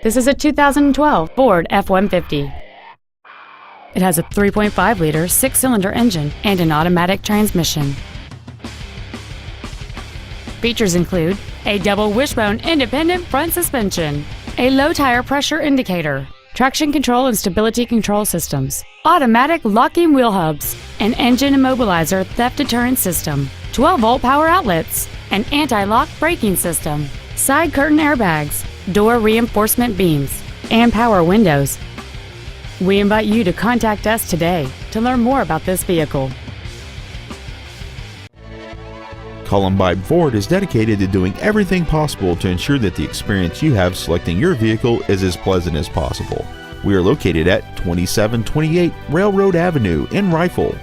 This is a 2012 Ford F-150. It has a 3.5-liter six-cylinder engine and an automatic transmission. Features include a double wishbone independent front suspension, a low tire pressure indicator, traction control and stability control systems, automatic locking wheel hubs, an engine immobilizer theft deterrent system, 12-volt power outlets, an anti-lock braking system, side curtain airbags, door reinforcement beams, and power windows. We invite you to contact us today to learn more about this vehicle. Columbine Ford is dedicated to doing everything possible to ensure that the experience you have selecting your vehicle is as pleasant as possible. We are located at 2728 Railroad Avenue in Rifle.